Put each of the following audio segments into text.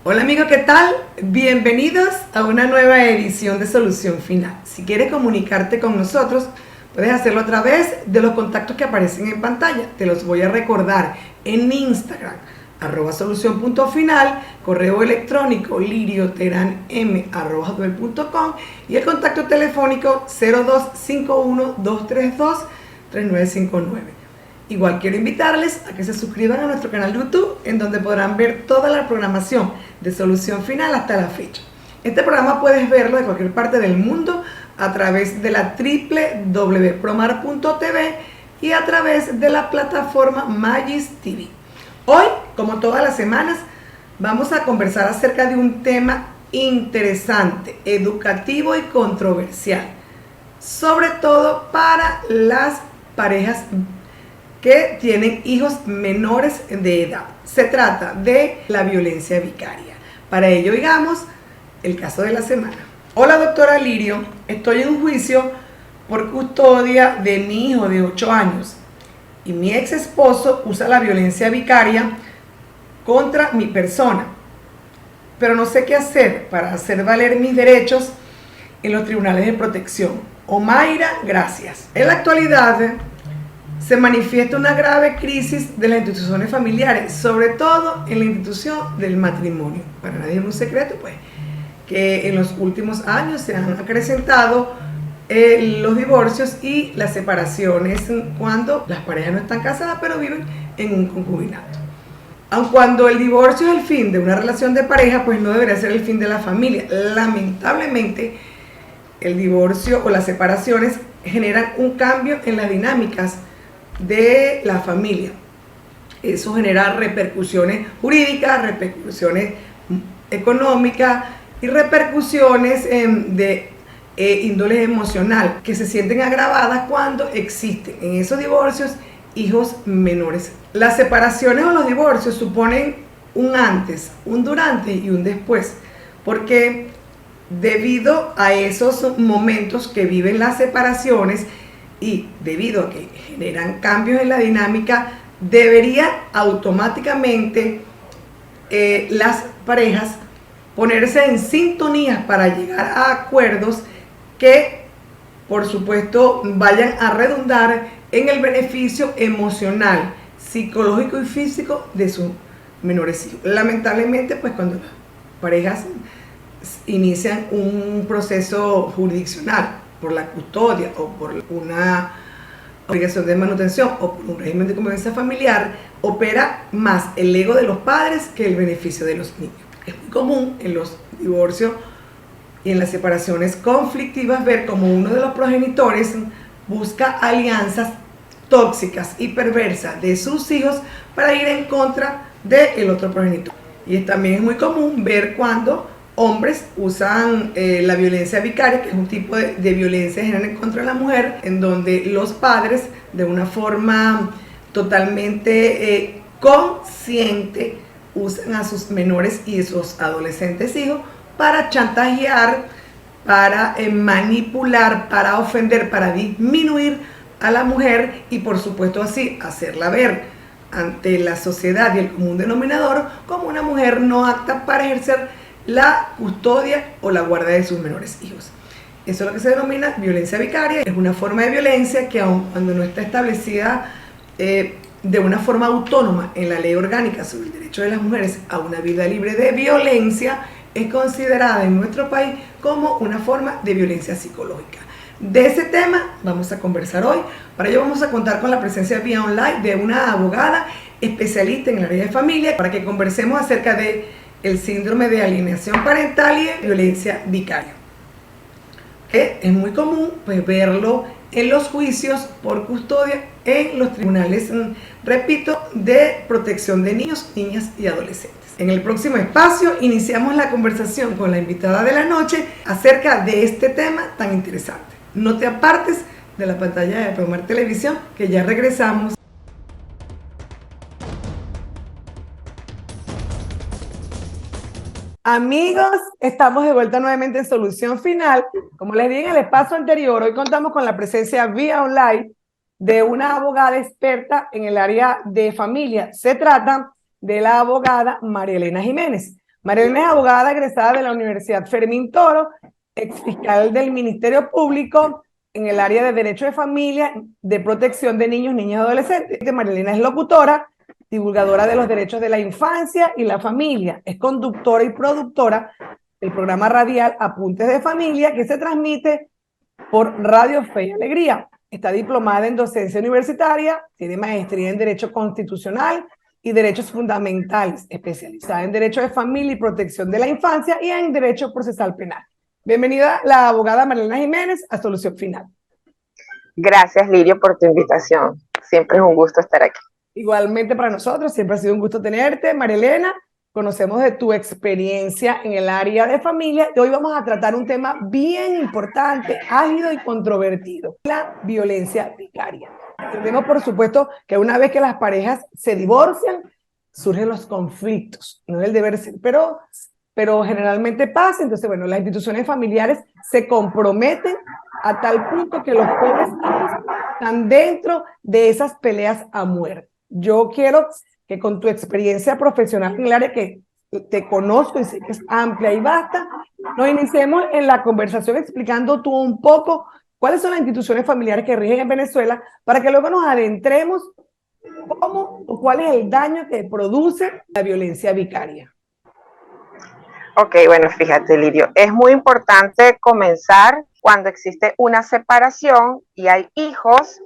Hola amigos, ¿qué tal? Bienvenidos a una nueva edición de Solución Final. Si quieres comunicarte con nosotros, puedes hacerlo a través de los contactos que aparecen en pantalla. Te los voy a recordar en Instagram, @solución.final, correo electrónico lirioteranm@hotmail.com y el contacto telefónico 0251-232-3959. Igual quiero invitarles a que se suscriban a nuestro canal de YouTube, en donde podrán ver toda la programación de Solución Final hasta la fecha. Este programa puedes verlo de cualquier parte del mundo a través de la www.promar.tv y a través de la plataforma Magis TV. Hoy, como todas las semanas, vamos a conversar acerca de un tema interesante, educativo y controversial, sobre todo para las parejas que tienen hijos menores de edad. Se trata de la violencia vicaria. Para ello, digamos, el caso de la semana. Hola, doctora Lirio, estoy en un juicio por custodia de mi hijo de 8 años y mi ex esposo usa la violencia vicaria contra mi persona, pero no sé qué hacer para hacer valer mis derechos en los tribunales de protección. Omaira, gracias. En la actualidad se manifiesta una grave crisis de las instituciones familiares, sobre todo en la institución del matrimonio. Para nadie es un secreto, pues, que en los últimos años se han acrecentado los divorcios y las separaciones cuando las parejas no están casadas, pero viven en un concubinato. Aun cuando el divorcio es el fin de una relación de pareja, pues no debería ser el fin de la familia. Lamentablemente, el divorcio o las separaciones generan un cambio en las dinámicas de la familia. Eso genera repercusiones jurídicas, repercusiones económicas y repercusiones de índole emocional que se sienten agravadas cuando existen en esos divorcios hijos menores. Las separaciones o los divorcios suponen un antes, un durante y un después, porque debido a esos momentos que viven las separaciones y debido a que generan cambios en la dinámica, debería automáticamente las parejas ponerse en sintonía para llegar a acuerdos que, por supuesto, vayan a redundar en el beneficio emocional, psicológico y físico de sus menores hijos. Lamentablemente, pues cuando las parejas inician un proceso jurisdiccional por la custodia o por una obligación de manutención o por un régimen de convivencia familiar, opera más el ego de los padres que el beneficio de los niños. Es muy común en los divorcios y en las separaciones conflictivas ver como uno de los progenitores busca alianzas tóxicas y perversas de sus hijos para ir en contra del otro progenitor. Y también es muy común ver cuando hombres usan la violencia vicaria, que es un tipo de violencia general en contra de la mujer, en donde los padres, de una forma totalmente consciente, usan a sus menores y sus adolescentes hijos para chantajear, para manipular, para ofender, para disminuir a la mujer y, por supuesto, así hacerla ver ante la sociedad y el común denominador como una mujer no apta para ejercer la custodia o la guardia de sus menores hijos. Eso es lo que se denomina violencia vicaria. Es una forma de violencia que, aun cuando no está establecida de una forma autónoma en la ley orgánica sobre el derecho de las mujeres a una vida libre de violencia, es considerada en nuestro país como una forma de violencia psicológica. De ese tema vamos a conversar hoy. Para ello vamos a contar con la presencia vía online de una abogada especialista en el área de familia para que conversemos acerca de el síndrome de alienación parental y violencia vicaria, que es muy común pues verlo en los juicios por custodia en los tribunales, repito, de protección de niños, niñas y adolescentes. En el próximo espacio iniciamos la conversación con la invitada de la noche acerca de este tema tan interesante. No te apartes de la pantalla de Promar Televisión, que ya regresamos. Amigos, estamos de vuelta nuevamente en Solución Final. Como les dije en el espacio anterior, hoy contamos con la presencia vía online de una abogada experta en el área de familia. Se trata de la abogada María Elena Jiménez. Marilena es abogada egresada de la Universidad Fermín Toro, exfiscal del Ministerio Público en el área de Derecho de Familia, de Protección de Niños, Niñas y Adolescentes. Marilena es locutora, divulgadora de los derechos de la infancia y la familia. Es conductora y productora del programa radial Apuntes de Familia, que se transmite por Radio Fe y Alegría. Está diplomada en docencia universitaria, tiene maestría en Derecho Constitucional y Derechos Fundamentales, especializada en Derecho de Familia y Protección de la Infancia y en Derecho Procesal Penal. Bienvenida la abogada Marilena Jiménez a Solución Final. Gracias, Lirio, por tu invitación. Siempre es un gusto estar aquí. Igualmente para nosotros, siempre ha sido un gusto tenerte, Marilena. Conocemos de tu experiencia en el área de familia y hoy vamos a tratar un tema bien importante, ágido y controvertido, la violencia vicaria. Entendemos, por supuesto, que una vez que las parejas se divorcian, surgen los conflictos, no es el deber ser, pero generalmente pasa. Entonces, bueno, las instituciones familiares se comprometen a tal punto que los pobres hijos están dentro de esas peleas a muerte. Yo quiero que con tu experiencia profesional en el área, que te conozco y sé que es amplia y vasta, nos iniciemos en la conversación explicando tú un poco cuáles son las instituciones familiares que rigen en Venezuela, para que luego nos adentremos cómo o cuál es el daño que produce la violencia vicaria. Ok, bueno, fíjate, Lirio, es muy importante comenzar cuando existe una separación y hay hijos,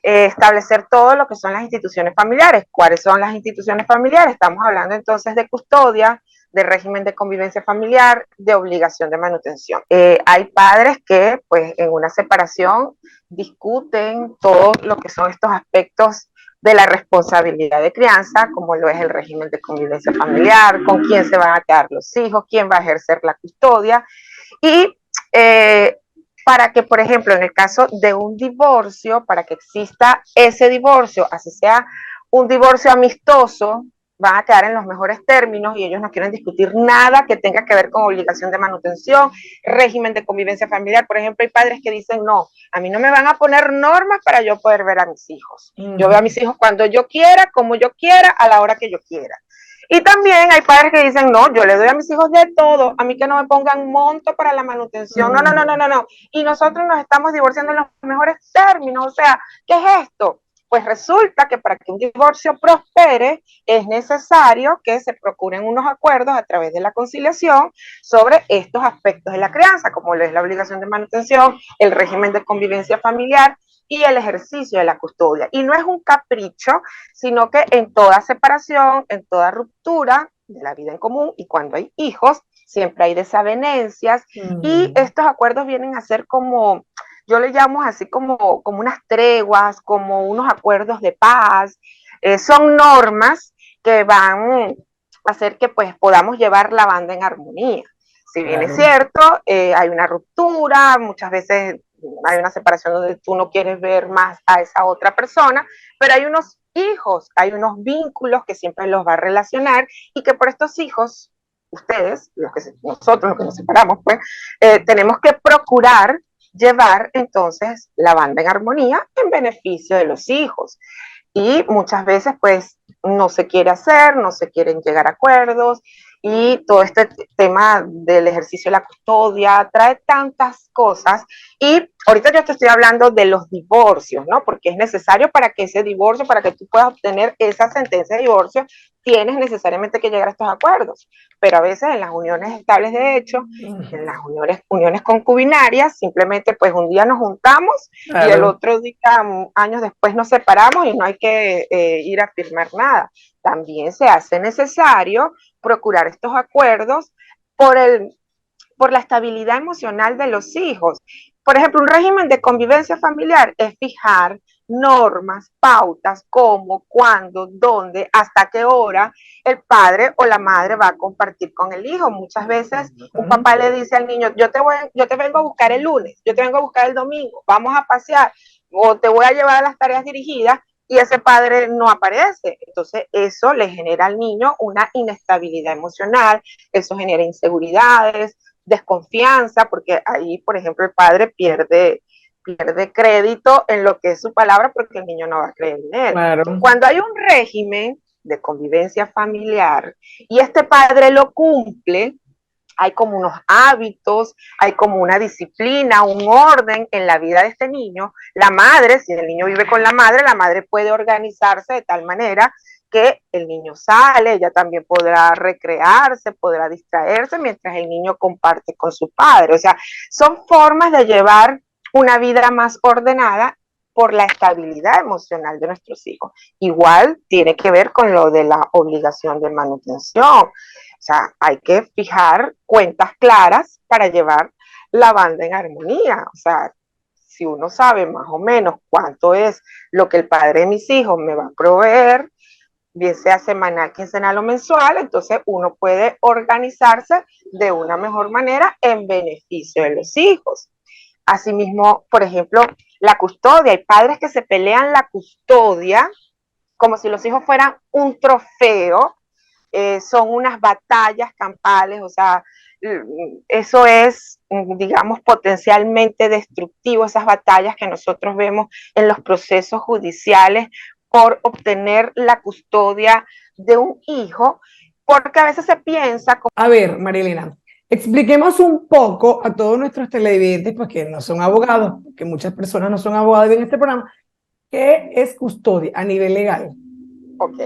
establecer todo lo que son las instituciones familiares. ¿Cuáles son las instituciones familiares? Estamos hablando entonces de custodia, de régimen de convivencia familiar, de obligación de manutención. Hay padres que, pues, en una separación discuten todo lo que son estos aspectos de la responsabilidad de crianza, como lo es el régimen de convivencia familiar, con quién se van a quedar los hijos, quién va a ejercer la custodia. Y para que, por ejemplo, en el caso de un divorcio, para que exista ese divorcio, así sea un divorcio amistoso, van a quedar en los mejores términos y ellos no quieren discutir nada que tenga que ver con obligación de manutención, régimen de convivencia familiar. Por ejemplo, hay padres que dicen, no, a mí no me van a poner normas para yo poder ver a mis hijos. Yo veo a mis hijos cuando yo quiera, como yo quiera, a la hora que yo quiera. Y también hay padres que dicen, no, yo le doy a mis hijos de todo, a mí que no me pongan monto para la manutención, no. Y nosotros nos estamos divorciando en los mejores términos. O sea, ¿qué es esto? Pues resulta que para que un divorcio prospere es necesario que se procuren unos acuerdos a través de la conciliación sobre estos aspectos de la crianza, como lo es la obligación de manutención, el régimen de convivencia familiar y el ejercicio de la custodia. Y no es un capricho, sino que en toda separación, en toda ruptura de la vida en común y cuando hay hijos, siempre hay desavenencias y estos acuerdos vienen a ser como, yo le llamo así como unas treguas, como unos acuerdos de paz. Son normas que van a hacer que pues podamos llevar la banda en armonía. Si bien es cierto, hay una ruptura, muchas veces hay una separación donde tú no quieres ver más a esa otra persona, pero hay unos hijos, hay unos vínculos que siempre los va a relacionar y que por estos hijos, ustedes, nosotros los que nos separamos, pues, tenemos que procurar llevar entonces la banda en armonía en beneficio de los hijos. Y muchas veces pues no se quiere hacer, no se quieren llegar a acuerdos y todo este tema del ejercicio de la custodia trae tantas cosas. Y ahorita yo te estoy hablando de los divorcios, ¿no? Porque es necesario para que ese divorcio, para que tú puedas obtener esa sentencia de divorcio, tienes necesariamente que llegar a estos acuerdos. Pero a veces en las uniones estables de hecho, en las uniones concubinarias, simplemente pues un día nos juntamos y el otro día, años después, nos separamos y no hay que ir a firmar nada. También se hace necesario procurar estos acuerdos por la estabilidad emocional de los hijos. Por ejemplo, un régimen de convivencia familiar es fijar normas, pautas, cómo, cuándo, dónde, hasta qué hora el padre o la madre va a compartir con el hijo. Muchas veces un papá le dice al niño, yo te vengo a buscar el lunes, yo te vengo a buscar el domingo, vamos a pasear, o te voy a llevar a las tareas dirigidas, y ese padre no aparece. Entonces eso le genera al niño una inestabilidad emocional, eso genera inseguridades, desconfianza, porque ahí, por ejemplo, el padre pierde crédito en lo que es su palabra porque el niño no va a creer en él. Claro. Cuando hay un régimen de convivencia familiar y este padre lo cumple, hay como unos hábitos, hay como una disciplina, un orden en la vida de este niño. La madre, si el niño vive con la madre puede organizarse de tal manera que el niño sale, ella también podrá recrearse, podrá distraerse mientras el niño comparte con su padre. O sea, son formas de llevar una vida más ordenada por la estabilidad emocional de nuestros hijos. Igual tiene que ver con lo de la obligación de manutención. O sea, hay que fijar cuentas claras para llevar la banda en armonía. O sea, si uno sabe más o menos cuánto es lo que el padre de mis hijos me va a proveer, bien sea semanal, quincenal o mensual, entonces uno puede organizarse de una mejor manera en beneficio de los hijos. Asimismo, por ejemplo, la custodia. Hay padres que se pelean la custodia como si los hijos fueran un trofeo, son unas batallas campales, o sea, eso es, digamos, potencialmente destructivo, esas batallas que nosotros vemos en los procesos judiciales por obtener la custodia de un hijo, porque a veces se piensa... A ver, Marilena, expliquemos un poco a todos nuestros televidentes, pues que no son abogados, que muchas personas no son abogados en este programa, ¿qué es custodia a nivel legal? Ok.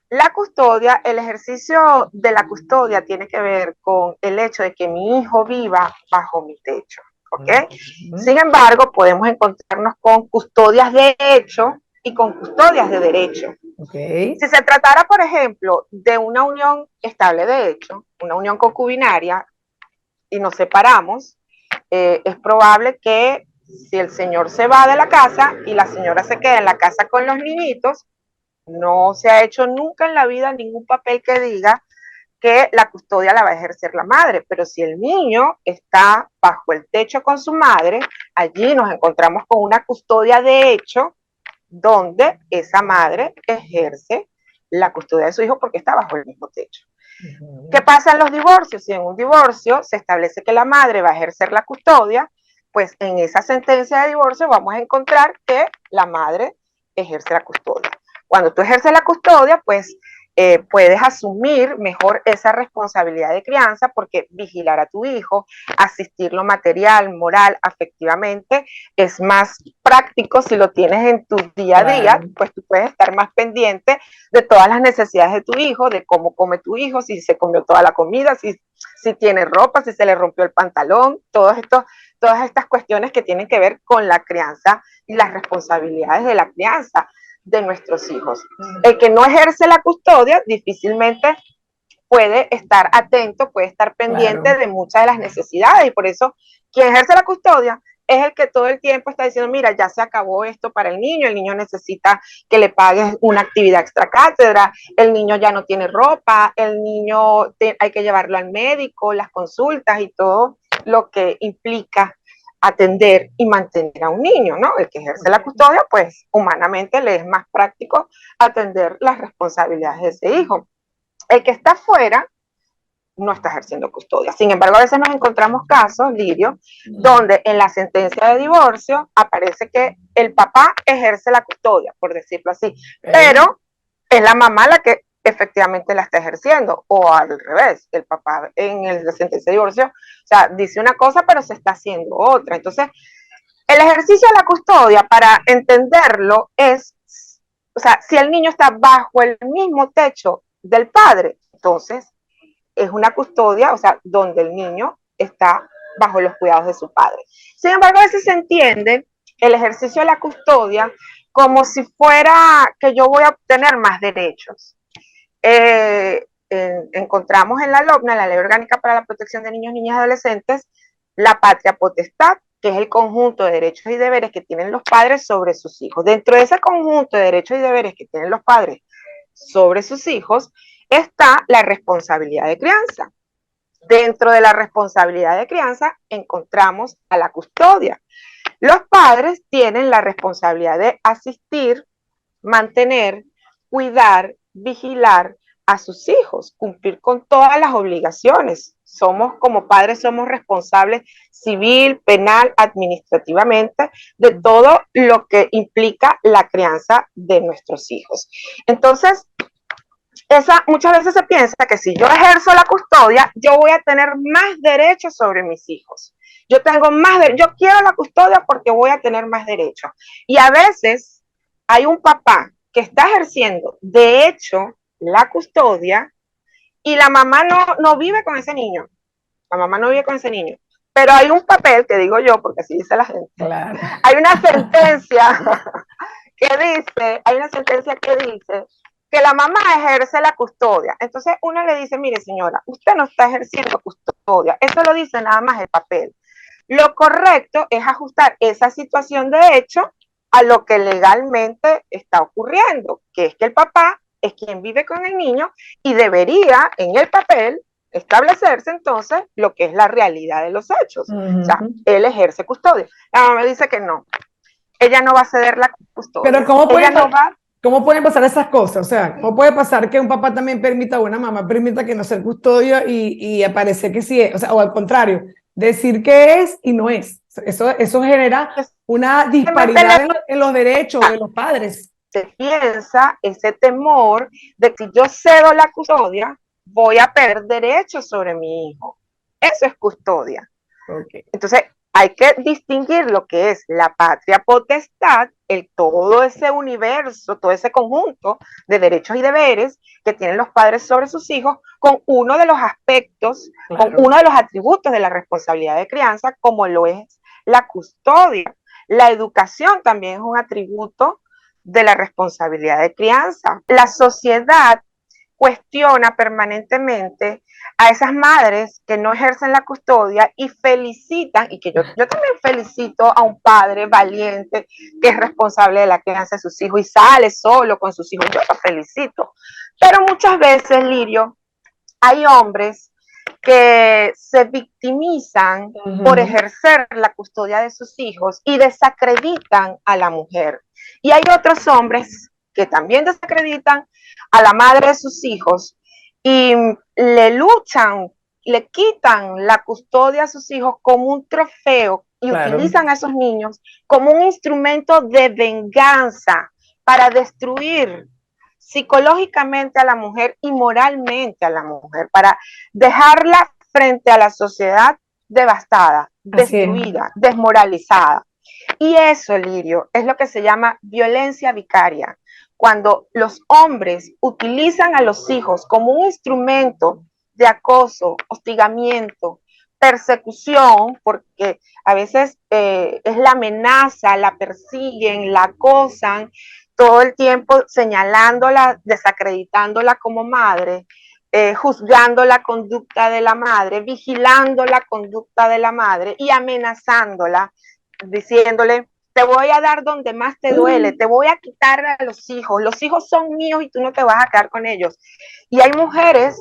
La custodia, el ejercicio de la custodia tiene que ver con el hecho de que mi hijo viva bajo mi techo, ¿ok? Sin embargo, podemos encontrarnos con custodias de hecho y con custodias de derecho. Okay. Si se tratara, por ejemplo, de una unión estable de hecho, una unión concubinaria, y nos separamos, es probable que si el señor se va de la casa y la señora se queda en la casa con los niñitos, no se ha hecho nunca en la vida ningún papel que diga que la custodia la va a ejercer la madre, pero si el niño está bajo el techo con su madre, allí nos encontramos con una custodia de hecho donde esa madre ejerce la custodia de su hijo porque está bajo el mismo techo. ¿Qué pasa en los divorcios? Si en un divorcio se establece que la madre va a ejercer la custodia, pues en esa sentencia de divorcio vamos a encontrar que la madre ejerce la custodia. Cuando tú ejerces la custodia, pues puedes asumir mejor esa responsabilidad de crianza porque vigilar a tu hijo, asistirlo material, moral, afectivamente, es más práctico si lo tienes en tu día a día, pues tú puedes estar más pendiente de todas las necesidades de tu hijo, de cómo come tu hijo, si se comió toda la comida, si tiene ropa, si se le rompió el pantalón, todas estas cuestiones que tienen que ver con la crianza y las responsabilidades de la crianza de nuestros hijos. El que no ejerce la custodia difícilmente puede estar atento, puede estar pendiente de muchas de las necesidades y por eso quien ejerce la custodia es el que todo el tiempo está diciendo, mira, ya se acabó esto para el niño necesita que le pagues una actividad extra cátedra, el niño ya no tiene ropa, el niño hay que llevarlo al médico, las consultas y todo lo que implica atender y mantener a un niño, ¿no? El que ejerce la custodia, pues humanamente le es más práctico atender las responsabilidades de ese hijo. El que está fuera no está ejerciendo custodia. Sin embargo, a veces nos encontramos casos, Lirio, donde en la sentencia de divorcio aparece que el papá ejerce la custodia, por decirlo así, pero es la mamá la que efectivamente la está ejerciendo, o al revés, el papá en la sentencia de divorcio, o sea, dice una cosa, pero se está haciendo otra. Entonces, el ejercicio de la custodia, para entenderlo, es, o sea, si el niño está bajo el mismo techo del padre, entonces es una custodia, o sea, donde el niño está bajo los cuidados de su padre. Sin embargo, a veces se entiende el ejercicio de la custodia como si fuera que yo voy a obtener más derechos. Encontramos en la LOPNA, la Ley Orgánica para la Protección de Niños, Niñas y Adolescentes, la patria potestad, que es el conjunto de derechos y deberes que tienen los padres sobre sus hijos. Dentro de ese conjunto de derechos y deberes que tienen los padres sobre sus hijos, está la responsabilidad de crianza. Dentro de la responsabilidad de crianza encontramos a la custodia. Los padres tienen la responsabilidad de asistir, mantener, cuidar, vigilar a sus hijos, cumplir con todas las obligaciones. Como padres somos responsables civil, penal, administrativamente de todo lo que implica la crianza de nuestros hijos. Entonces, Muchas veces se piensa que si yo ejerzo la custodia, yo voy a tener más derechos sobre mis hijos. Yo tengo yo quiero la custodia porque voy a tener más derechos. Y a veces hay un papá que está ejerciendo, de hecho, la custodia y la mamá no vive con ese niño. La mamá no vive con ese niño. Pero hay un papel, que digo yo, porque así dice la gente, Claro. hay una sentencia que dice que la mamá ejerce la custodia. Entonces uno le dice, mire señora, usted no está ejerciendo custodia. Eso lo dice nada más el papel. Lo correcto es ajustar esa situación de hecho a lo que legalmente está ocurriendo, que es que el papá es quien vive con el niño y debería en el papel establecerse entonces lo que es la realidad de los hechos. O sea, él ejerce custodia. La mamá dice que no, ella no va a ceder la custodia. Pero ¿cómo pueden pasar esas cosas? O sea, ¿cómo puede pasar que un papá también permita o una mamá permita que no sea custodio y aparece que sí es? O sea, o al contrario, decir que es y no es. Eso genera una disparidad en los derechos de los padres. Se piensa ese temor de que si yo cedo la custodia, voy a perder derechos sobre mi hijo. Eso es custodia. Okay. Entonces, hay que distinguir lo que es la patria potestad, todo ese universo, todo ese conjunto de derechos y deberes que tienen los padres sobre sus hijos, con uno de los aspectos, claro, con uno de los atributos de la responsabilidad de crianza, como lo es la custodia. La educación también es un atributo de la responsabilidad de crianza. La sociedad cuestiona permanentemente a esas madres que no ejercen la custodia y felicitan, y que yo también felicito a un padre valiente que es responsable de la crianza de sus hijos y sale solo con sus hijos, yo lo felicito. Pero muchas veces, Lirio, hay hombres que se victimizan por ejercer la custodia de sus hijos y desacreditan a la mujer. Y hay otros hombres que también desacreditan a la madre de sus hijos y le quitan la custodia a sus hijos como un trofeo y claro, utilizan a esos niños como un instrumento de venganza para destruir psicológicamente a la mujer y moralmente a la mujer, para dejarla frente a la sociedad devastada, destruida, desmoralizada. Y eso, Lirio, es lo que se llama violencia vicaria, cuando los hombres utilizan a los hijos como un instrumento de acoso, hostigamiento, persecución, porque a veces es la amenaza, la persiguen, la acosan, todo el tiempo señalándola, desacreditándola como madre, juzgando la conducta de la madre, vigilando la conducta de la madre y amenazándola, diciéndole, te voy a dar donde más te duele, te voy a quitar a los hijos son míos y tú no te vas a quedar con ellos. Y hay mujeres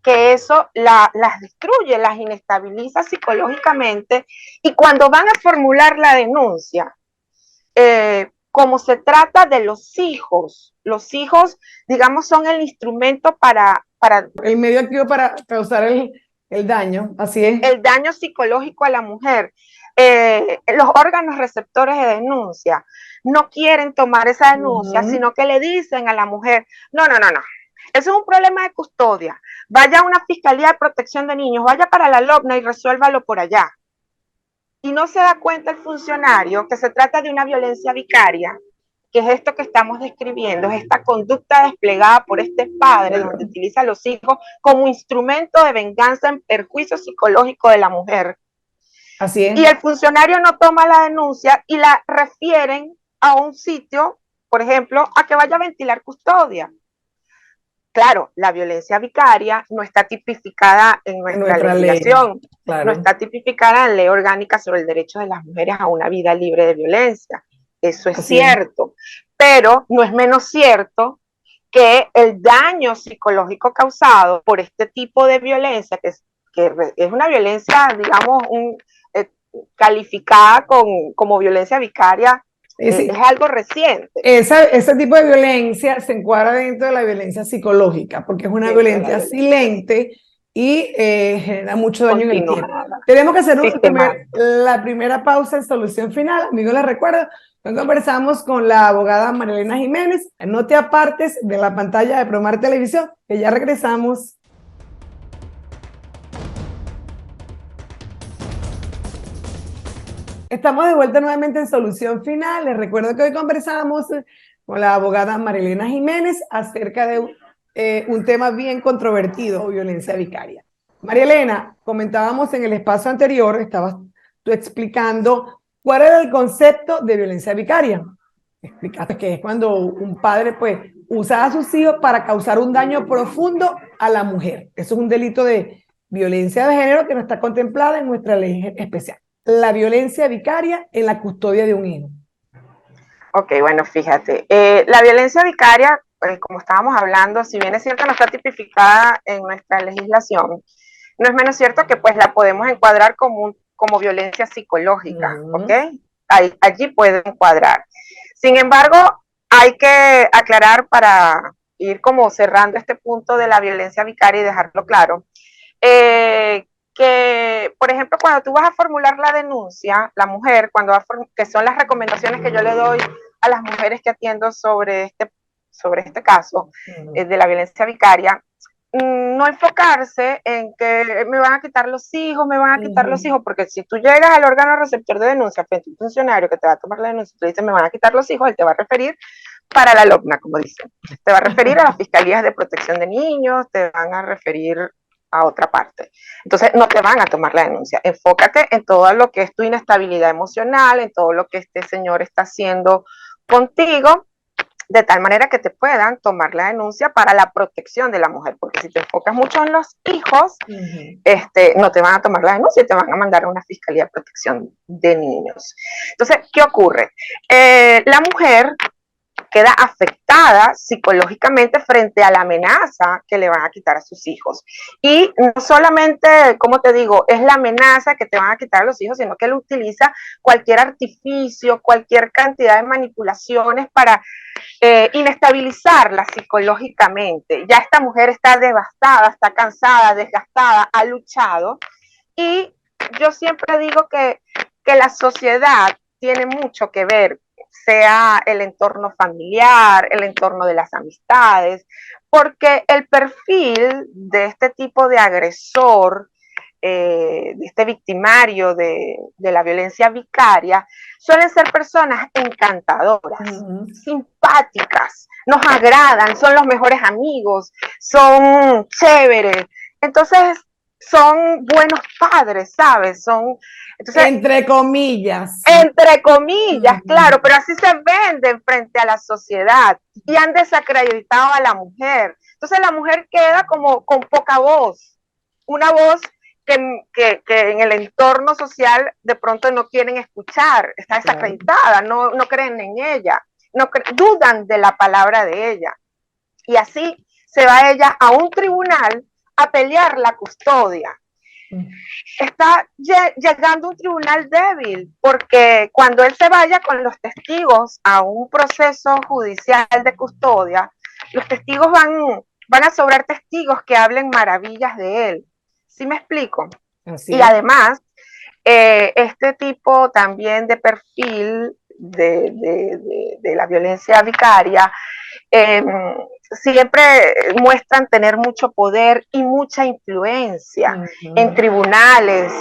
que eso las destruye, las inestabiliza psicológicamente, y cuando van a formular la denuncia, como se trata de los hijos, digamos, son el instrumento para el medio activo para causar el daño, así es. El daño psicológico a la mujer. Los órganos receptores de denuncia no quieren tomar esa denuncia, sino que le dicen a la mujer, no, eso es un problema de custodia, vaya a una fiscalía de protección de niños, vaya para la LOPNA y resuélvalo por allá. Y no se da cuenta el funcionario que se trata de una violencia vicaria, que es esto que estamos describiendo, es esta conducta desplegada por este padre, donde utiliza a los hijos como instrumento de venganza en perjuicio psicológico de la mujer. Así es. Y el funcionario no toma la denuncia y la refieren a un sitio, por ejemplo, a que vaya a ventilar custodia. Claro, la violencia vicaria no está tipificada en nuestra legislación, claro, no está tipificada en la Ley Orgánica sobre el Derecho de las Mujeres a una Vida Libre de Violencia. Eso es cierto, pero no es menos cierto que el daño psicológico causado por este tipo de violencia, que es una violencia, digamos, calificada como violencia vicaria, es algo reciente. Ese tipo de violencia se encuadra dentro de la violencia psicológica, porque es una violencia silente y genera mucho daño en el tiempo. Continuada, Tenemos que hacer sistemática. la primera pausa en Solución Final. Amigos, les recuerdo, hoy conversamos con la abogada Marilena Jiménez. No te apartes de la pantalla de Promar Televisión, que ya regresamos. Estamos de vuelta nuevamente en Solución Final. Les recuerdo que hoy conversamos con la abogada Marilena Jiménez acerca de un tema bien controvertido, violencia vicaria. María Elena, comentábamos en el espacio anterior, estabas tú explicando cuál era el concepto de violencia vicaria. Explicaste que es cuando un padre pues usa a sus hijos para causar un daño profundo a la mujer. Eso es un delito de violencia de género que no está contemplada en nuestra ley especial. La violencia vicaria en la custodia de un hijo. Ok, bueno, fíjate, la violencia vicaria, como estábamos hablando, si bien es cierto no está tipificada en nuestra legislación, no es menos cierto que pues la podemos encuadrar como violencia psicológica, ¿ok? Allí puede encuadrar. Sin embargo, hay que aclarar para ir como cerrando este punto de la violencia vicaria y dejarlo claro, que, por ejemplo, cuando tú vas a formular la denuncia, la mujer, que son las recomendaciones que yo le doy a las mujeres que atiendo sobre este caso de la violencia vicaria, no enfocarse en que me van a quitar los hijos, porque si tú llegas al órgano receptor de denuncia frente a un funcionario que te va a tomar la denuncia, tú dices me van a quitar los hijos, él te va a referir para la LOCNA, como dicen. Te va a referir a las fiscalías de protección de niños, te van a referir a otra parte. Entonces, no te van a tomar la denuncia. Enfócate en todo lo que es tu inestabilidad emocional, en todo lo que este señor está haciendo contigo, de tal manera que te puedan tomar la denuncia para la protección de la mujer, porque si te enfocas mucho en los hijos, no te van a tomar la denuncia y te van a mandar a una fiscalía de protección de niños. Entonces, ¿qué ocurre? La mujer queda afectada psicológicamente frente a la amenaza que le van a quitar a sus hijos. Y no solamente, como te digo, es la amenaza que te van a quitar a los hijos, sino que él utiliza cualquier artificio, cualquier cantidad de manipulaciones para inestabilizarla psicológicamente. Ya esta mujer está devastada, está cansada, desgastada, ha luchado. Y yo siempre digo que la sociedad tiene mucho que ver, sea el entorno familiar, el entorno de las amistades, porque el perfil de este tipo de agresor, de este victimario de la violencia vicaria, suelen ser personas encantadoras, simpáticas, nos agradan, son los mejores amigos, son chéveres. Entonces, son buenos padres, ¿sabes? Entonces, entre comillas. Entre comillas, claro, pero así se venden frente a la sociedad y han desacreditado a la mujer. Entonces la mujer queda como con poca voz, una voz que en el entorno social de pronto no quieren escuchar, está desacreditada, no creen en ella, dudan de la palabra de ella. Y así se va ella a un tribunal a pelear la custodia. Está llegando a un tribunal débil, porque cuando él se vaya con los testigos a un proceso judicial de custodia, los testigos van a sobrar testigos que hablen maravillas de él. ¿Sí me explico? Así y además, este tipo también de perfil de la violencia vicaria, siempre muestran tener mucho poder y mucha influencia en tribunales,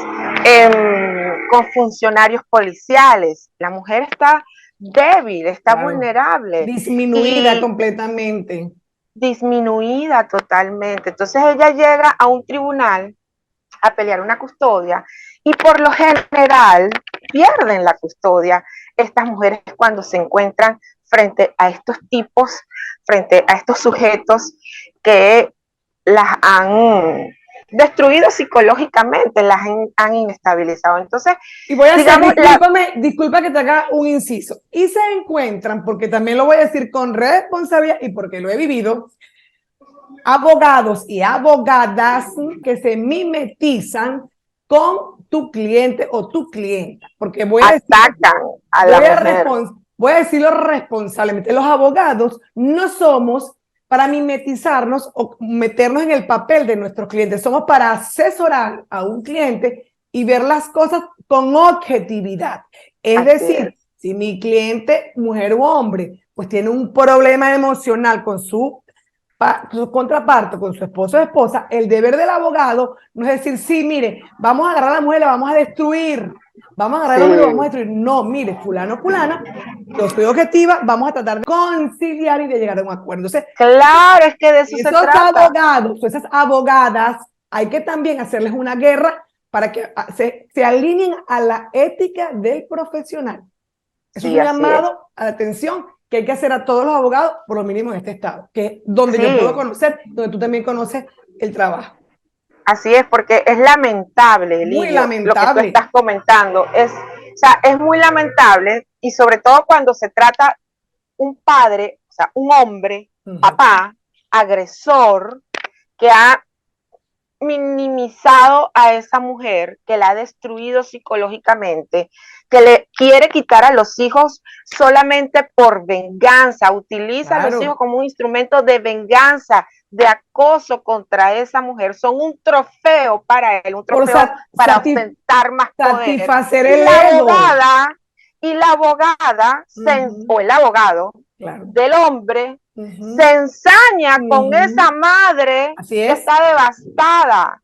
con funcionarios policiales. La mujer está débil, está vulnerable. Disminuida completamente. Disminuida totalmente. Entonces ella llega a un tribunal a pelear una custodia y por lo general pierden la custodia estas mujeres cuando se encuentran frente a estos tipos, frente a estos sujetos que las han destruido psicológicamente, las han inestabilizado. Entonces, y voy a hacer, disculpa que te haga un inciso, y se encuentran, porque también lo voy a decir con responsabilidad y porque lo he vivido, abogados y abogadas que se mimetizan con tu cliente o tu clienta, porque voy a decirlo responsablemente, los abogados no somos para mimetizarnos o meternos en el papel de nuestros clientes, somos para asesorar a un cliente y ver las cosas con objetividad. Es decir, si mi cliente, mujer u hombre, pues tiene un problema emocional con su contraparte, con su esposo o esposa, el deber del abogado no es decir, sí, mire, vamos a agarrar a la mujer, la vamos a destruir, vamos a agarrar al hombre y lo vamos a destruir. No, mire, fulano, fulana, yo soy objetiva, vamos a tratar de conciliar y de llegar a un acuerdo. Entonces, claro, es que de eso se trata. Esos abogados, esas abogadas, hay que también hacerles una guerra para que se alineen a la ética del profesional. Eso es un llamado a la atención que hay que hacer a todos los abogados, por lo mínimo en este estado, que es donde yo puedo conocer, donde tú también conoces el trabajo. Así es, porque es lamentable, Lidio, lo que tú estás comentando. O sea, es muy lamentable, y sobre todo cuando se trata un padre, o sea, un hombre, papá, agresor, que ha minimizado a esa mujer, que la ha destruido psicológicamente, que le quiere quitar a los hijos solamente por venganza, utiliza a los hijos como un instrumento de venganza, de acoso contra esa mujer. Son un trofeo para él, un trofeo para ostentar más poder. Y la abogada o el abogado del hombre se ensaña con esa madre que está devastada.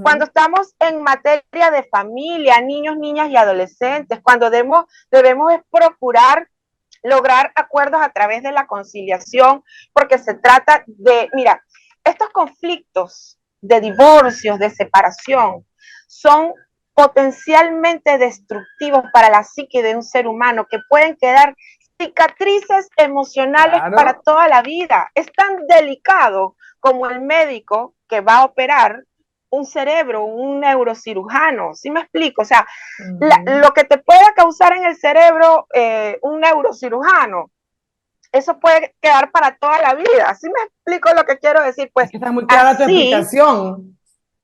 Cuando estamos en materia de familia, niños, niñas y adolescentes, cuando debemos procurar lograr acuerdos a través de la conciliación, porque se trata de, mira, estos conflictos de divorcios, de separación, son potencialmente destructivos para la psique de un ser humano, que pueden quedar cicatrices emocionales para toda la vida. Es tan delicado como el médico que va a operar un cerebro, un neurocirujano. ¿Sí me explico? O sea, lo que te pueda causar en el cerebro un neurocirujano, eso puede quedar para toda la vida. ¿Sí me explico lo que quiero decir? Pues está muy clara tu explicación.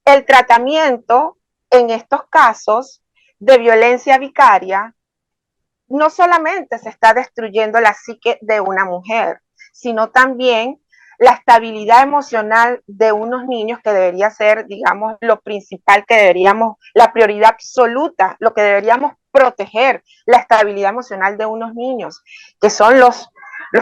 El tratamiento en estos casos de violencia vicaria, no solamente se está destruyendo la psique de una mujer, sino también la estabilidad emocional de unos niños, que debería ser, digamos, lo principal que deberíamos, la prioridad absoluta, lo que deberíamos proteger, la estabilidad emocional de unos niños, que son los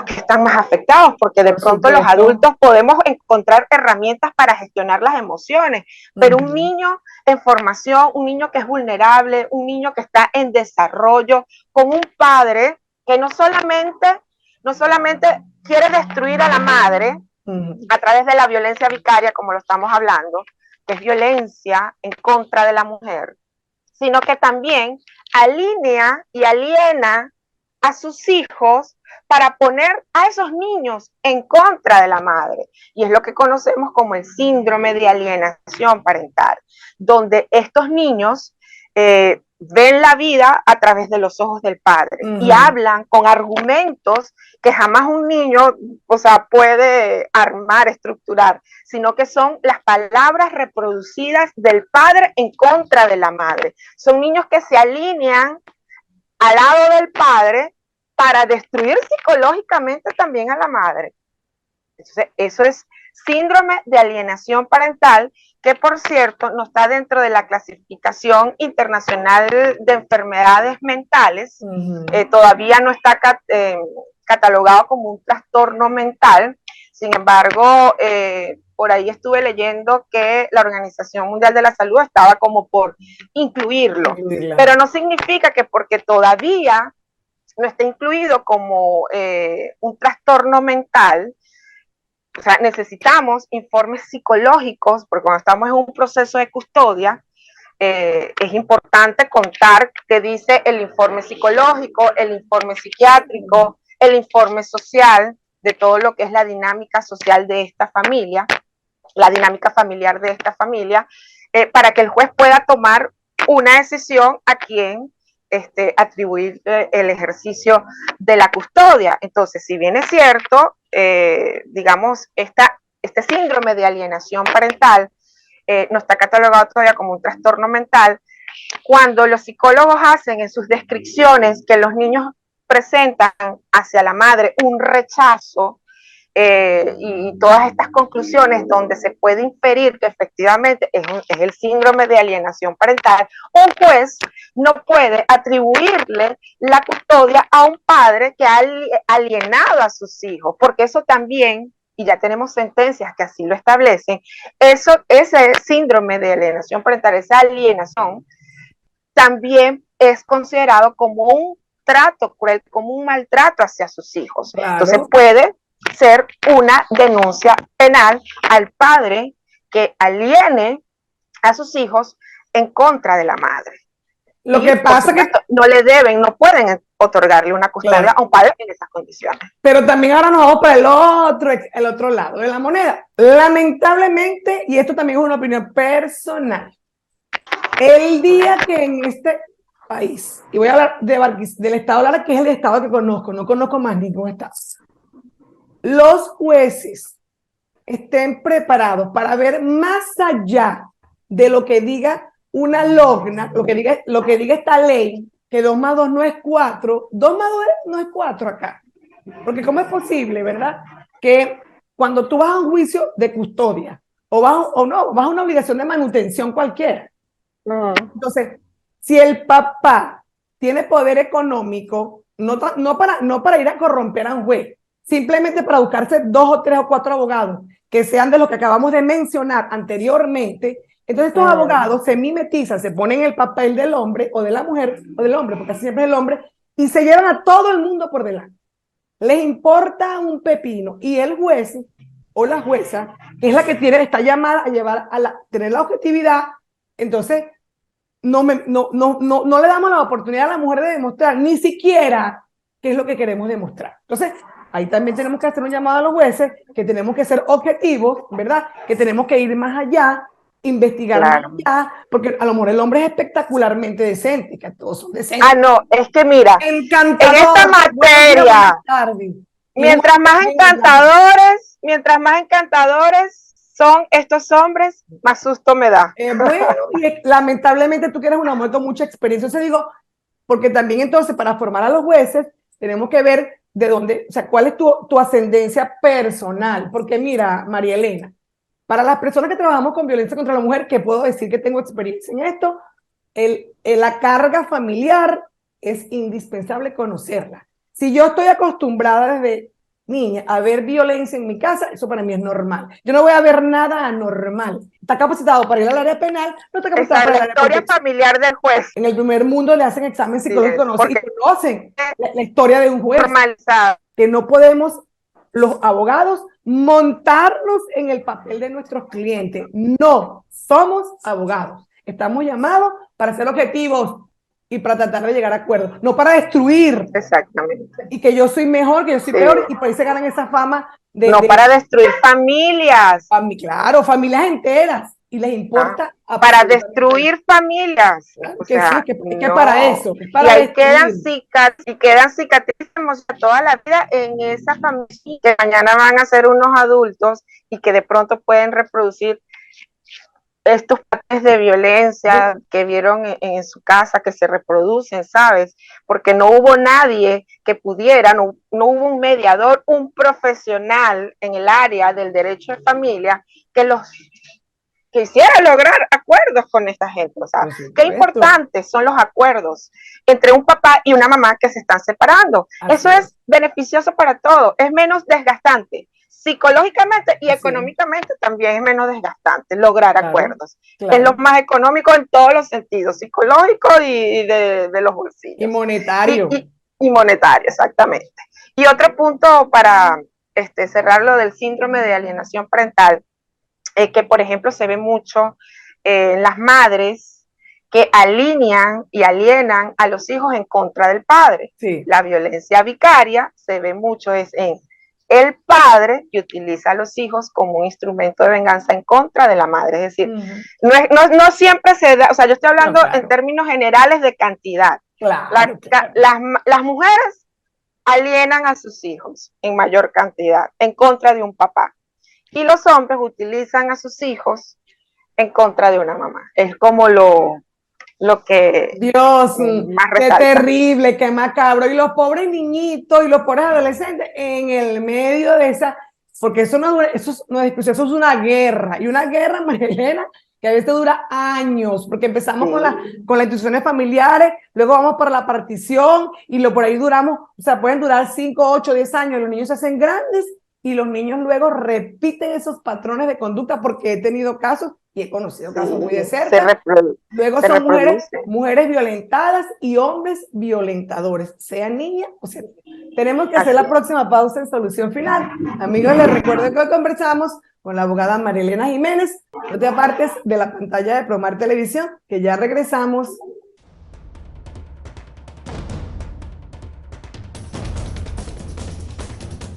que están más afectados, porque de pronto los adultos podemos encontrar herramientas para gestionar las emociones, pero un niño en formación, un niño que es vulnerable, un niño que está en desarrollo, con un padre que no solamente quiere destruir a la madre a través de la violencia vicaria, como lo estamos hablando, que es violencia en contra de la mujer, sino que también alinea y aliena a sus hijos para poner a esos niños en contra de la madre. Y es lo que conocemos como el síndrome de alienación parental, donde estos niños ven la vida a través de los ojos del padre y hablan con argumentos que jamás un niño, o sea, puede armar, estructurar, sino que son las palabras reproducidas del padre en contra de la madre. Son niños que se alinean al lado del padre para destruir psicológicamente también a la madre. Entonces, eso es síndrome de alienación parental, que por cierto no está dentro de la clasificación internacional de enfermedades mentales, todavía no está catalogado como un trastorno mental. Sin embargo, por ahí estuve leyendo que la Organización Mundial de la Salud estaba como por incluirlo, pero no significa que porque todavía no está incluido como un trastorno mental. O sea, necesitamos informes psicológicos, porque cuando estamos en un proceso de custodia, es importante contar qué dice el informe psicológico, el informe psiquiátrico, el informe social, de todo lo que es la dinámica social de esta familia, la dinámica familiar de esta familia, para que el juez pueda tomar una decisión a quien atribuir el ejercicio de la custodia. Entonces, si bien es cierto, digamos, este síndrome de alienación parental no está catalogado todavía como un trastorno mental, cuando los psicólogos hacen en sus descripciones que los niños presentan hacia la madre un rechazo, y todas estas conclusiones donde se puede inferir que efectivamente es el síndrome de alienación parental, un juez no puede atribuirle la custodia a un padre que ha alienado a sus hijos, porque eso también, y ya tenemos sentencias que así lo establecen, ese síndrome de alienación parental, esa alienación, también es considerado como un trato cruel, como un maltrato hacia sus hijos. Claro. Entonces puede ser una denuncia penal al padre que aliene a sus hijos en contra de la madre. Lo que pasa es que no pueden otorgarle una custodia, claro, a un padre en esas condiciones. Pero también ahora nos vamos para el otro lado de la moneda. Lamentablemente, y esto también es una opinión personal, el día que en este país, y voy a hablar del estado de Lara, que es el estado que conozco, no conozco más ningún estado, los jueces estén preparados para ver más allá de lo que diga una logna, lo que diga esta ley, que 2 más 2 no es 4, 2 más 2 no es 4 acá. Porque ¿cómo es posible, verdad? Que cuando tú vas a un juicio de custodia, vas a una obligación de manutención cualquiera. Entonces, si el papá tiene poder económico, no para ir a corromper a un juez, simplemente para buscarse 2 o 3 o 4 abogados que sean de los que acabamos de mencionar anteriormente, entonces estos abogados se mimetizan, se ponen el papel del hombre o de la mujer o del hombre, porque así siempre es el hombre, y se llevan a todo el mundo por delante. Les importa un pepino, y el juez o la jueza, que es la que está llamada a llevar tener la objetividad, entonces no le damos la oportunidad a la mujer de demostrar ni siquiera qué es lo que queremos demostrar. Entonces, ahí también tenemos que hacer un llamado a los jueces, que tenemos que ser objetivos, ¿verdad? Que tenemos que ir más allá, investigar, claro, más allá, porque a lo mejor el hombre es espectacularmente decente, que todos son decentes. Ah, no, es que mira, encantador, en esta materia, mientras más encantadores son estos hombres, más susto me da. Bueno, y lamentablemente tú que eres una mujer con mucha experiencia, entonces digo, porque también entonces para formar a los jueces tenemos que ver de dónde, o sea, cuál es tu ascendencia personal, porque mira, María Elena, para las personas que trabajamos con violencia contra la mujer, que puedo decir que tengo experiencia en esto, la carga familiar es indispensable conocerla. Si yo estoy acostumbrada desde niña a ver violencia en mi casa, eso para mí es normal. Yo no voy a ver nada anormal. Está capacitado para ir al área penal, no está capacitado para ir al área penal. La historia familiar del juez. En el primer mundo le hacen examen psicológico, y conocen la historia de un juez. Normalizado. Que no podemos, los abogados, montarnos en el papel de nuestros clientes. No, somos abogados. Estamos llamados para ser objetivos y para tratar de llegar a acuerdos, no para destruir. Exactamente. Y que yo soy mejor, que yo soy peor, y por ahí se ganan esa fama para destruir familias. Claro, familias enteras. Y les importa. Para destruir familias. Claro, o sea, sí, que para eso. Es para y ahí quedan cicatrices toda la vida en esa familia que mañana van a ser unos adultos y que de pronto pueden reproducir estos patrones de violencia que vieron en su casa, que se reproducen, ¿sabes? Porque no hubo nadie que pudiera, no hubo un mediador, un profesional en el área del derecho de familia que hiciera lograr acuerdos con esta gente. O sea, qué importantes son los acuerdos entre un papá y una mamá que se están separando. Eso es beneficioso para todos, es menos desgastante. Psicológicamente y económicamente también es menos desgastante lograr acuerdos. Claro. Es lo más económico en todos los sentidos, psicológico y de los bolsillos. Y monetario. Y monetario, exactamente. Y otro punto para cerrar lo del síndrome de alienación parental, que por ejemplo se ve mucho en las madres que alinean y alienan a los hijos en contra del padre. Sí. La violencia vicaria se ve mucho en el padre que utiliza a los hijos como un instrumento de venganza en contra de la madre. Es decir, no siempre se da, o sea, yo estoy hablando en términos generales de cantidad. Claro, las mujeres alienan a sus hijos en mayor cantidad en contra de un papá. Y los hombres utilizan a sus hijos en contra de una mamá. Es como lo que Dios, qué terrible, qué macabro. Y los pobres niñitos y los pobres adolescentes en el medio de esa porque eso no dura, eso es, no es discusión, eso es una guerra, y una guerra, María Elena, que a veces dura años, porque empezamos con las instituciones familiares, luego vamos para la partición, y por ahí duramos, o sea, pueden durar 5, 8, 10 años, los niños se hacen grandes, y los niños luego repiten esos patrones de conducta, porque he tenido casos, y he conocido casos muy de cerca, luego son mujeres violentadas y hombres violentadores, sean niñas o sean niños. Tenemos que hacer la próxima pausa en Solución Final. Amigos, les recuerdo que hoy conversamos con la abogada María Elena Jiménez. No te apartes de la pantalla de Promar Televisión, que ya regresamos.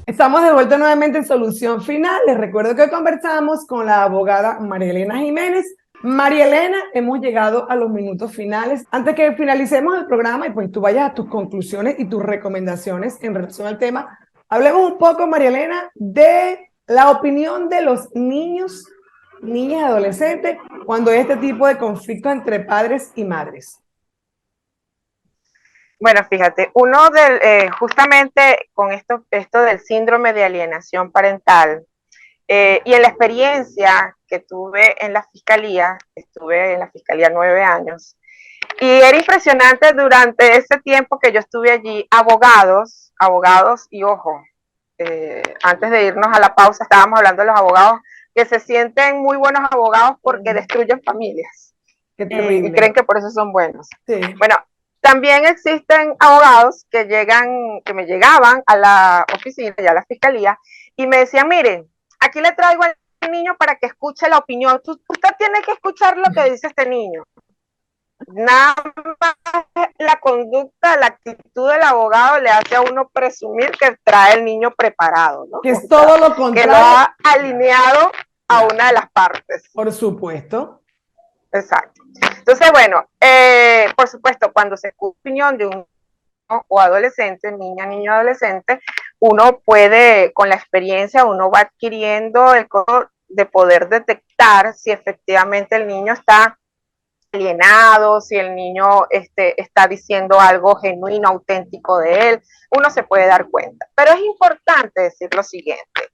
Estamos de vuelta nuevamente en Solución Final. Les recuerdo que hoy conversamos con la abogada María Elena Jiménez. María Elena, hemos llegado a los minutos finales. Antes que finalicemos el programa y pues tú vayas a tus conclusiones y tus recomendaciones en relación al tema, hablemos un poco, María Elena, de la opinión de los niños, niñas y adolescentes cuando hay este tipo de conflicto entre padres y madres. Bueno, fíjate, justamente con esto del síndrome de alienación parental, y en la experiencia que tuve en la fiscalía, estuve en la fiscalía 9 años, y era impresionante durante ese tiempo que yo estuve allí, abogados, y ojo, antes de irnos a la pausa estábamos hablando de los abogados que se sienten muy buenos abogados porque destruyen familias, y creen que por eso son buenos. Sí. Bueno, también existen abogados que me llegaban a la oficina, ya a la fiscalía, y me decían, miren, aquí le traigo al niño para que escuche la opinión. Usted tiene que escuchar lo que dice este niño. Nada más la conducta, la actitud del abogado le hace a uno presumir que trae el niño preparado, ¿no? Que es todo lo contrario. Que lo ha alineado a una de las partes. Por supuesto. Exacto. Entonces, bueno, por supuesto, cuando se escucha opinión de un niño o adolescente, niño, adolescente, uno puede, con la experiencia, uno va adquiriendo el código de poder detectar si efectivamente el niño está alienado, si el niño está diciendo algo genuino, auténtico de él, uno se puede dar cuenta. Pero es importante decir lo siguiente.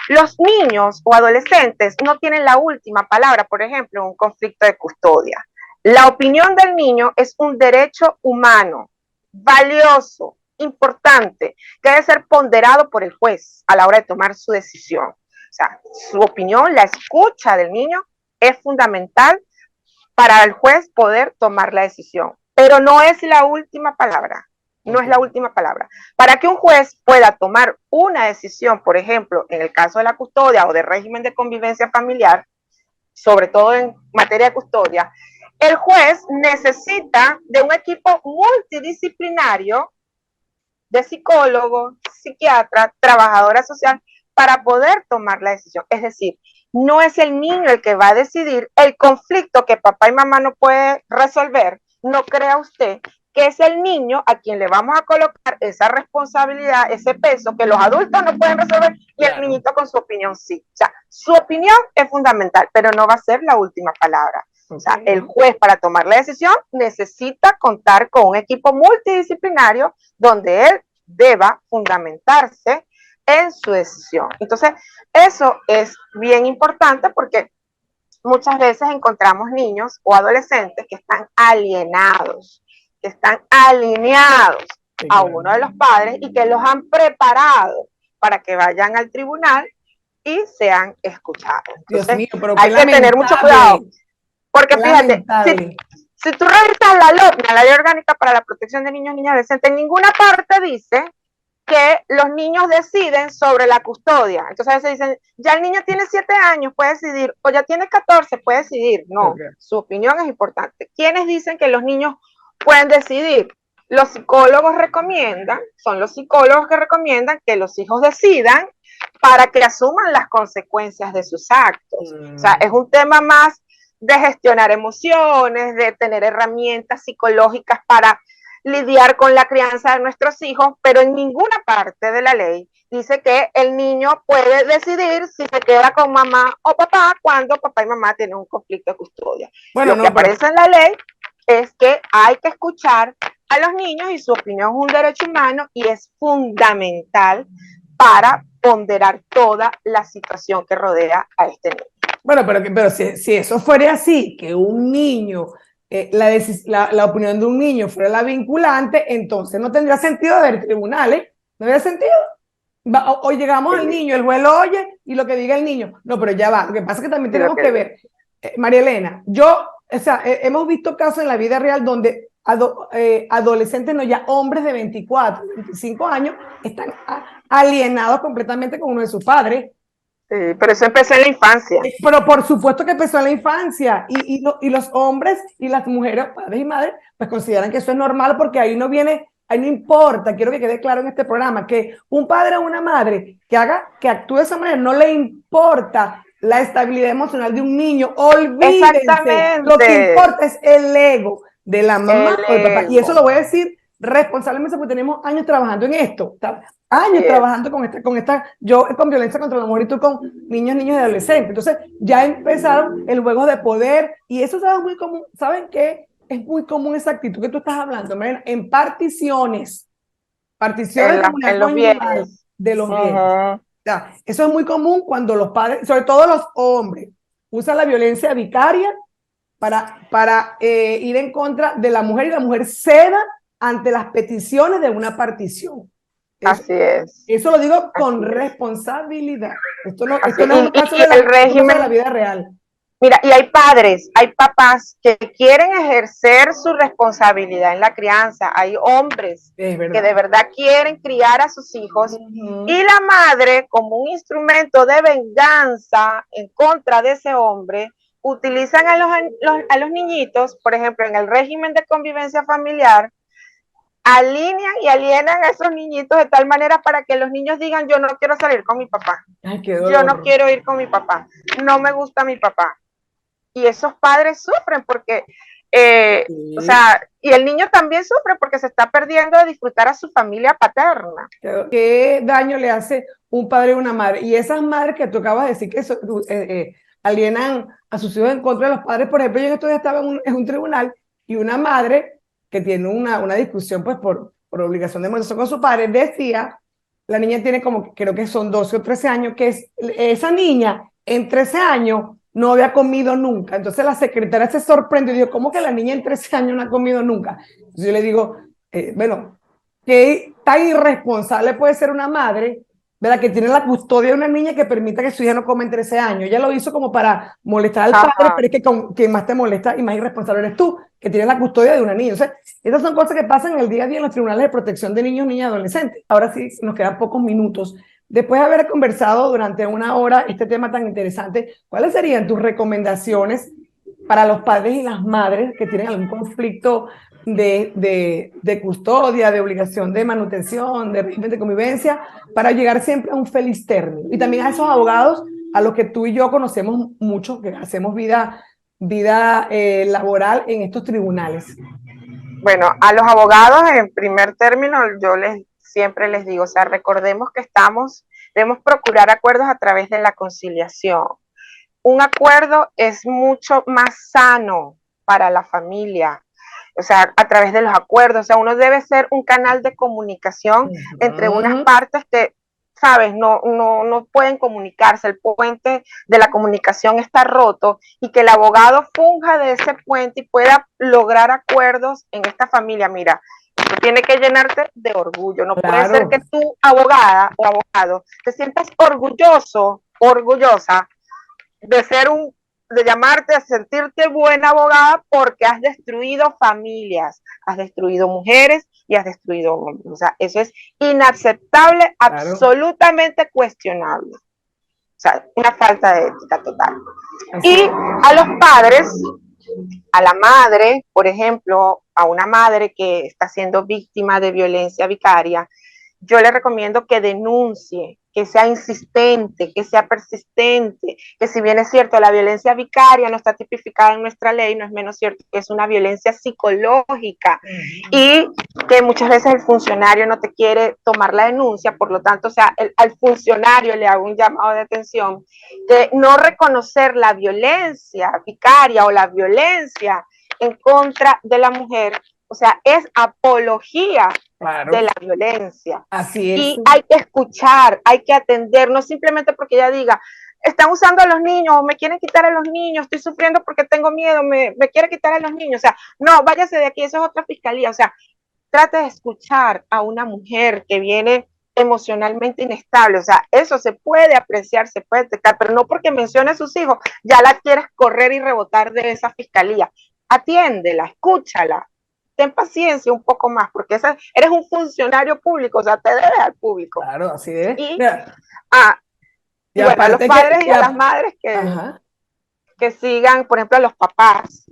Los niños o adolescentes no tienen la última palabra, por ejemplo, en un conflicto de custodia. La opinión del niño es un derecho humano, valioso, importante, que debe ser ponderado por el juez a la hora de tomar su decisión. O sea, su opinión, la escucha del niño es fundamental para el juez poder tomar la decisión, pero no es la última palabra. No es la última palabra. Para que un juez pueda tomar una decisión, por ejemplo, en el caso de la custodia o de régimen de convivencia familiar, sobre todo en materia de custodia, el juez necesita de un equipo multidisciplinario de psicólogo, psiquiatra, trabajadora social, para poder tomar la decisión. Es decir, no es el niño el que va a decidir el conflicto que papá y mamá no puede resolver. No crea usted que es el niño a quien le vamos a colocar esa responsabilidad, ese peso que los adultos no pueden resolver y el niñito con su opinión sí. O sea, su opinión es fundamental, pero no va a ser la última palabra. O sea, el juez para tomar la decisión necesita contar con un equipo multidisciplinario donde él deba fundamentarse en su decisión. Entonces, eso es bien importante porque muchas veces encontramos niños o adolescentes que están alienados, que están alineados a uno de los padres y que los han preparado para que vayan al tribunal y sean escuchados. Entonces, Dios mío, pero hay que tener mucho cuidado. Porque fíjate, si tú revisas la LOPNA, la Ley Orgánica para la Protección de Niños y Niñas Adolescentes, en ninguna parte dice que los niños deciden sobre la custodia. Entonces a veces dicen, ya el niño tiene 7 años, puede decidir, o ya tiene 14, puede decidir. No, su opinión es importante. ¿Quiénes dicen que los niños pueden decidir? Los psicólogos recomiendan, son los psicólogos que recomiendan que los hijos decidan para que asuman las consecuencias de sus actos. O sea, es un tema más de gestionar emociones, de tener herramientas psicológicas para lidiar con la crianza de nuestros hijos, pero en ninguna parte de la ley dice que el niño puede decidir si se queda con mamá o papá cuando papá y mamá tienen un conflicto de custodia. Bueno, lo que aparece en la ley es que hay que escuchar a los niños y su opinión es un derecho humano y es fundamental para ponderar toda la situación que rodea a este niño. Bueno, pero si eso fuera así, que un niño, la opinión de un niño fuera la vinculante, entonces no tendría sentido haber tribunales, no habría sentido. O llegamos al niño, el juez lo oye y lo que diga el niño. No, pero ya va. Lo que pasa es que también tenemos que ver, María Elena, hemos visto casos en la vida real donde adolescentes, no ya hombres de 24, 25 años, están alienados completamente con uno de sus padres. Sí, pero eso empezó en la infancia. Pero por supuesto que empezó en la infancia y los hombres y las mujeres, padres y madres, pues consideran que eso es normal porque ahí no importa, quiero que quede claro en este programa, que un padre o una madre que actúe de esa manera, no le importa la estabilidad emocional de un niño, olvídense, lo que importa es el ego de la mamá o del papá, y eso lo voy a decir responsablemente porque tenemos años trabajando en esto, trabajando yo con violencia contra la mujer y tú con niños y adolescentes, entonces ya empezaron el juego de poder y eso es muy común, ¿saben qué? Es muy común esa actitud que tú estás hablando, Mariana, en particiones en los bienes. De los bienes. Ya, eso es muy común cuando los padres, sobre todo los hombres, usan la violencia vicaria para ir en contra de la mujer y la mujer ceda ante las peticiones de una partición. Así es. Eso lo digo con responsabilidad. Esto no es un caso de la vida real. Mira, y hay papás que quieren ejercer su responsabilidad en la crianza. Hay hombres que de verdad quieren criar a sus hijos y la madre, como un instrumento de venganza en contra de ese hombre, utilizan a los niñitos, por ejemplo, en el régimen de convivencia familiar, alinean y alienan a esos niñitos de tal manera para que los niños digan: yo no quiero salir con mi papá, yo no quiero ir con mi papá, no me gusta mi papá. Y esos padres sufren porque, sí. O sea, y el niño también sufre porque se está perdiendo de disfrutar a su familia paterna. ¿Qué daño le hace un padre y una madre? Y esas madres que tú acabas de decir que alienan a sus hijos en contra de los padres, por ejemplo, yo en estos días estaba en un tribunal y una madre que tiene una discusión pues por obligación de emancipación con su padre, decía, la niña tiene como, creo que son 12 o 13 años, que esa niña en 13 años no había comido nunca. Entonces la secretaria se sorprendió y dijo: ¿cómo que la niña en 13 años no ha comido nunca? Entonces yo le digo, bueno, ¿qué tan irresponsable puede ser una madre, ¿verdad?, que tiene la custodia de una niña que permita que su hija no coma en 13 años? Ella lo hizo como para molestar al padre, pero es que quien más te molesta y más irresponsable eres tú, que tienes la custodia de una niña. O sea, estas son cosas que pasan en el día a día en los tribunales de protección de niños, niñas y adolescentes. Ahora sí, nos quedan pocos minutos. Después de haber conversado durante una hora este tema tan interesante, ¿cuáles serían tus recomendaciones para los padres y las madres que tienen algún conflicto de custodia, de obligación de manutención, de régimen de convivencia, para llegar siempre a un feliz término? Y también a esos abogados a los que tú y yo conocemos mucho, que hacemos vida laboral en estos tribunales. Bueno, a los abogados en primer término yo siempre les digo, o sea, recordemos que debemos procurar acuerdos a través de la conciliación. Un acuerdo es mucho más sano para la familia, o sea, a través de los acuerdos. O sea, uno debe ser un canal de comunicación entre unas partes que, ¿sabes?, no pueden comunicarse, el puente de la comunicación está roto, y que el abogado funja de ese puente y pueda lograr acuerdos en esta familia. Mira, tú tienes que llenarte de orgullo. No puede ser que tú, abogada o abogado, te sientas orgullosa de llamarte, a sentirte buena abogada, porque has destruido familias, has destruido mujeres y has destruido hombres. O sea, eso es inaceptable, absolutamente cuestionable. O sea, una falta de ética total. Y a los padres, a la madre, por ejemplo, a una madre que está siendo víctima de violencia vicaria, yo le recomiendo que denuncie, que sea insistente, que sea persistente, que si bien es cierto, la violencia vicaria no está tipificada en nuestra ley, no es menos cierto que es una violencia psicológica y que muchas veces el funcionario no te quiere tomar la denuncia. Por lo tanto, o sea, al funcionario le hago un llamado de atención de no reconocer la violencia vicaria o la violencia en contra de la mujer. O sea, es apología Claro. de la violencia. Así es. Y hay que escuchar, hay que atender, no simplemente porque ella diga, están usando a los niños, me quieren quitar a los niños, estoy sufriendo porque tengo miedo, me quiere quitar a los niños. O sea, no, váyase de aquí, eso es otra fiscalía. O sea, trate de escuchar a una mujer que viene emocionalmente inestable. O sea, eso se puede apreciar, se puede detectar, pero no porque mencione a sus hijos, ya la quieres correr y rebotar de esa fiscalía. Atiéndela, escúchala, ten paciencia un poco más, porque eres un funcionario público, o sea, te debes al público. Claro, así debe. Y, Mira, y bueno, a los padres y a las madres que sigan, por ejemplo, a los papás,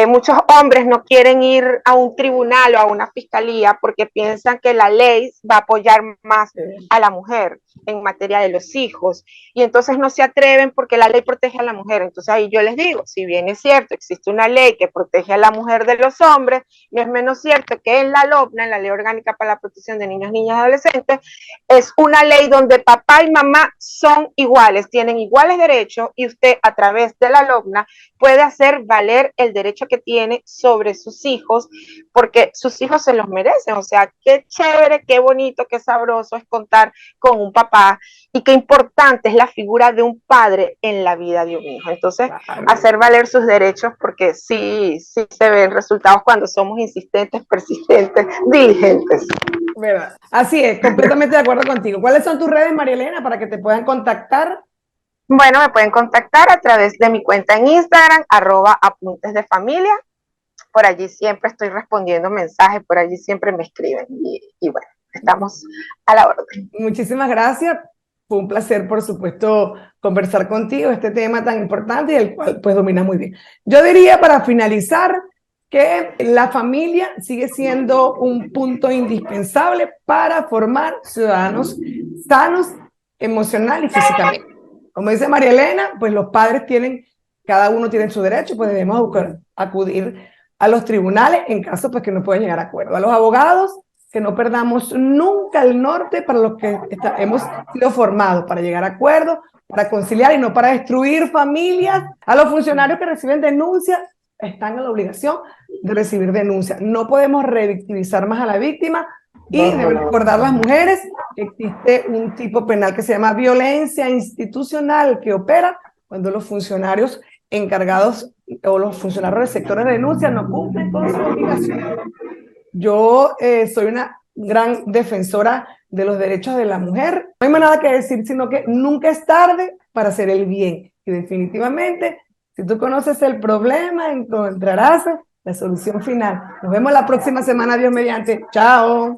muchos hombres no quieren ir a un tribunal o a una fiscalía porque piensan que la ley va a apoyar más a la mujer en materia de los hijos, y entonces no se atreven porque la ley protege a la mujer. Entonces ahí yo les digo, si bien es cierto, existe una ley que protege a la mujer de los hombres, no es menos cierto que en la LOPNA, en la Ley Orgánica para la Protección de Niños, Niñas y Adolescentes, es una ley donde papá y mamá son iguales, tienen iguales derechos, y usted a través de la LOPNA puede hacer valer el derecho que tiene sobre sus hijos, porque sus hijos se los merecen. O sea, qué chévere, qué bonito, qué sabroso es contar con un papá, y qué importante es la figura de un padre en la vida de un hijo. Entonces, hacer valer sus derechos, porque sí se ven resultados cuando somos insistentes, persistentes, diligentes. ¿Verdad? Así es, completamente de acuerdo contigo. ¿Cuáles son tus redes, María Elena, para que te puedan contactar? Bueno, me pueden contactar a través de mi cuenta en Instagram, @apuntesdefamilia. Por allí siempre estoy respondiendo mensajes, por allí siempre me escriben, y bueno, estamos a la orden. Muchísimas gracias. Fue un placer, por supuesto, conversar contigo este tema tan importante y el cual pues dominas muy bien. Yo diría, para finalizar, que la familia sigue siendo un punto indispensable para formar ciudadanos sanos emocional y físicamente. Como dice María Elena, pues los padres cada uno tiene su derecho, pues debemos acudir a los tribunales en caso pues que no puedan llegar a acuerdo. A los abogados, que no perdamos nunca el norte para los que hemos sido formados, para llegar a acuerdos, para conciliar y no para destruir familias. A los funcionarios que reciben denuncias, están en la obligación de recibir denuncias. No podemos revictimizar más a la víctima, y deben recordar las mujeres que existe un tipo penal que se llama violencia institucional, que opera cuando los funcionarios encargados o los funcionarios del sector de denuncia no cumplen con su obligación. Yo soy una gran defensora de los derechos de la mujer. No hay más nada que decir, sino que nunca es tarde para hacer el bien. Y definitivamente, si tú conoces el problema, encontrarás la solución final. Nos vemos la próxima semana, Dios mediante. Chao.